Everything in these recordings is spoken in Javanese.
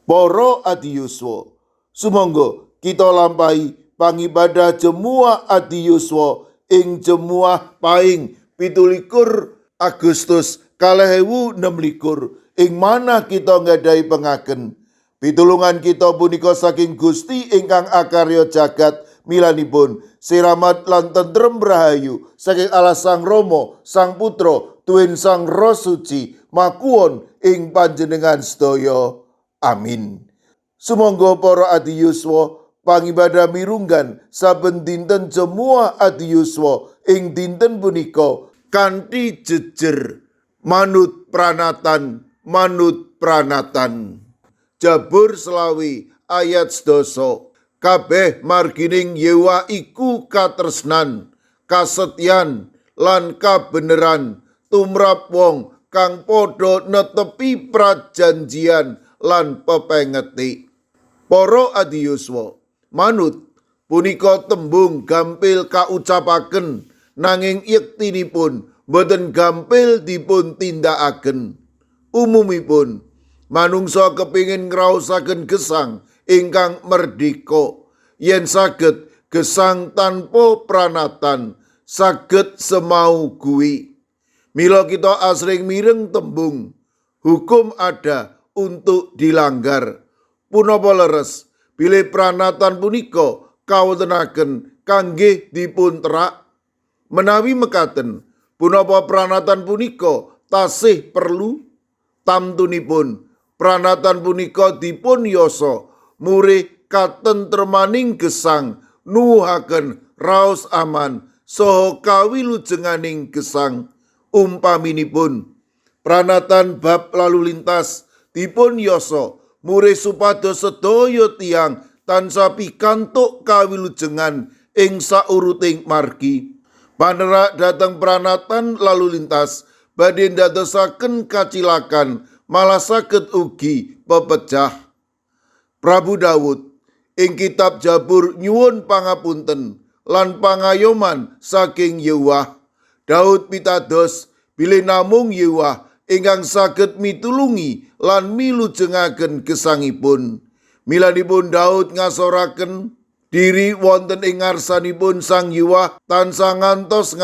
Para adiyuswa, sumangga kita lampahi pangibadah jemuah adiyuswa ing jemuah paing 17 Agustus 2026 ing manah kita nggadhahi pengaken pitulungan kita punika saking Gusti ingkang akarya jagat milanipun siramat lan tentrem rahayu saking Allah Sang Rama Sang Putra tuwin Sang Roh Suci makuwon ing panjenengan sedaya. Amin. Sumangga para adiyuswa pangibadah mirunggan saben dinten jemuah adiyuswa ing dinten punika kanthi jejer manut pranatan. Jabur selawi ayat 11. Kabeh margining Yewa iku katresnan, kasetyan lan kabeneran tumrap wong kang padha netepi prajanjian lan pepengeti. Para adiyuswa, manut punika tembung gampil kaucapaken nanging yektinipun boten gampil dipun tindakaken. Umumipun manungsa kepingin ngraosaken gesang ingkang merdeka, yen saged gesang tanpa pranatan saged semau kuwi. Mila kita asring mireng tembung hukum ada untuk dilanggar. Punapa leres bilih pranatan punika kawontenaken kangge dipun terak? Menawi mekaten, punapa pranatan punika tasih perlu? Tamtunipun pranatan punika dipun yasa murih katentremaning gesang nuwuhaken raos aman saha kawilujenganing gesang. Umpaminipun pranatan bab lalu lintas dipun yasa murih supados sedaya tiyang tansah pikantuk kawilujengan ing sauruting margi. Panerak dhateng pranatan lalu lintas badhe ndadosaken kacilakan malah saged ugi pepejah. Prabu Daud ing kitab Jabur nyuwun pangapunten lan pangayoman saking Yewah. Daud pitados bilih namung Yewah ingkang saged mitulungi lan milujengaken gesangipun. Milanipun Daud ngasoraken diri wonten ing ngarsanipun Sang Yewah tansah ngantos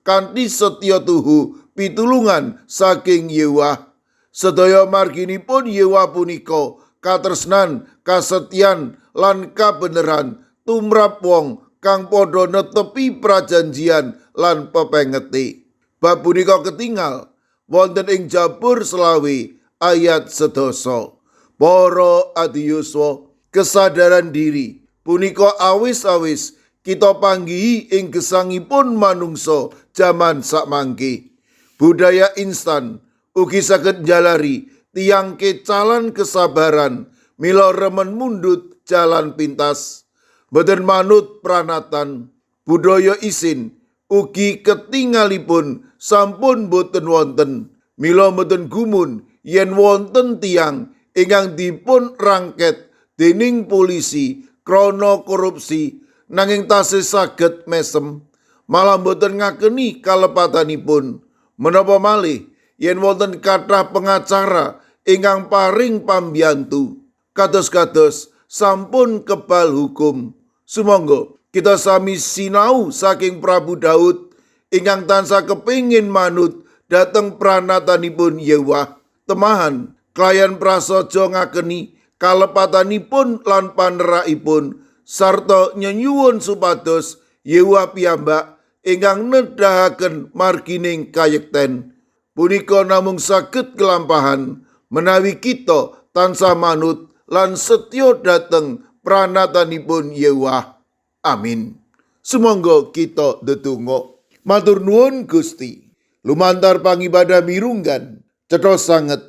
kanthi setya tuhu pitulungan saking Yewah. Sedaya marginipun Yewah punika katresnan, kasetyan lan kabeneran tumrap wong kang padha netepi prajanjian lan pepengeti. Bab punika ketingal wonten ing Jabur selawi ayat 11. Para adiyuswa, kesadaran diri punika awis-awis kita panggihi ing gesangipun manungsa jaman sakmangke. Budaya instan ugi saged njalari tiyang kecalan kesabaran mila remen mundut jalan pintas. Boten manut pranatan, budaya isin ugi ketingalipun sampun boten wonten. Mila boten gumun yen wonten tiyang ingkang dipun rangket dening polisi krana korupsi nanging tasih saged mesem, malah boten ngakeni kalepatanipun. Menapa malih yen wonten kathah pengacara ingkang paring pambiyantu kados-kados sampun kebal hukum. Sumangga kita sami sinau saking Prabu Daud ingkang tansah kepingin manut dhateng pranatanipun Yewah. Temahan klayan prasaja ngakeni kalepatanipun lan panerakipun sarta nyenyuwun supados Yewah piyambak ingkang nedahaken margining kayekten punika namung saged kelampahan menawi kita tansah manut lan setya dhateng pranatanipun Yewah. Amin. Sumangga kita ndedonga. Matur nuwun Gusti, lumantar pangibadah mirunggan cetha sanget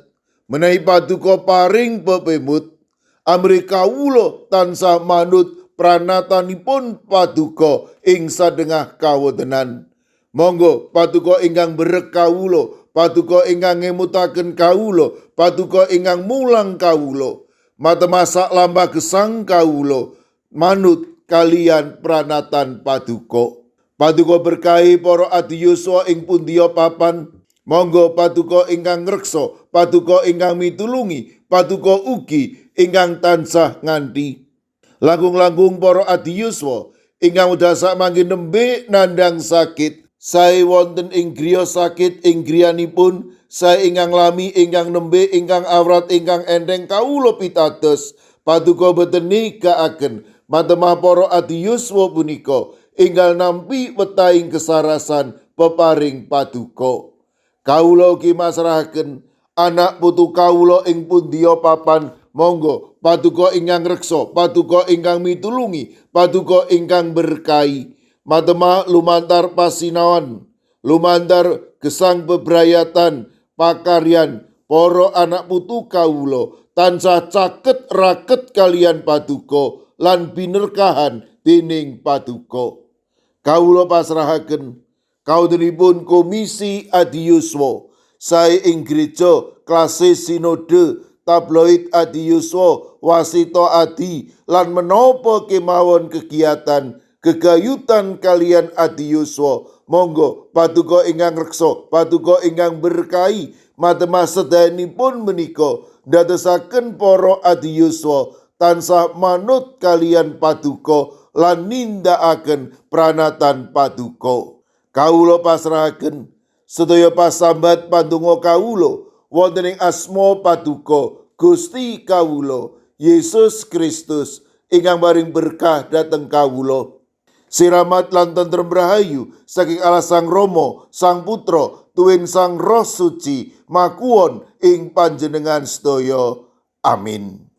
menawi paduka paring pepemut amrih kawula tansah manut pranatanipun paduka ing sadengah kawontenan. Monggo paduka ingkang berek kawula, paduka ingkang ngemutaken kawula, paduka ingkang mulang kawula, matemasak lambah gesang kawula manut kalian pranatan paduka. Paduka berkahi para adiyuswa ing pundiya papan. Monggo paduka ingkang ngreksa, paduka ingkang mitulungi, paduka ugi ingkang tansah nganti. Langkung-langkung para adiyuswa ingkang wedal sakmangke nembe nandhang sakit, sae wonten ing griya sakit ing griyanipun, sae ingkang lami ingkang nembe ingkang awrat ingkang enteng kawula pitados paduka boten nigakaken matemah para adiyuswa punika inggal nampi wetahing kesarasan peparing paduka. Kawula ugi masrahaken anak putu kawula ing pundiya papan, monggo paduka ingkang reksa, paduka ingkang mitulungi, paduka ingkang berkahi. Matemah lumantar pasinaon, lumantar gesang bebrayatan, pakaryan para anak putu kawula tansah caket raket kalian paduka lan binerkahan dening paduka. Kawula pasrahaken kaudunipun komisi adiyuswa sae ing gereja klase sinode tabloid adiyuswa wasita adi lan menapa kemawon kegiatan gegayutan kalian adiyuswa, monggo paduka ingkang reksa, paduka ingkang berkahi matemah sedayanipun menika ndadosaken para adiyuswa tansah manut kalian paduka lan nindakaken pranatan paduka. Kawula pasrahaken sedaya pasambat pandonga kawula wonten ing asma paduka Gusti kawula Yesus Kristus ingkang paring berkah dhateng kawula. Siramat lan tentrem rahayu saking Allah Sang Rama, Sang Putra, tuwin Sang Roh Suci makuwon ing panjenengan sedaya. Amin.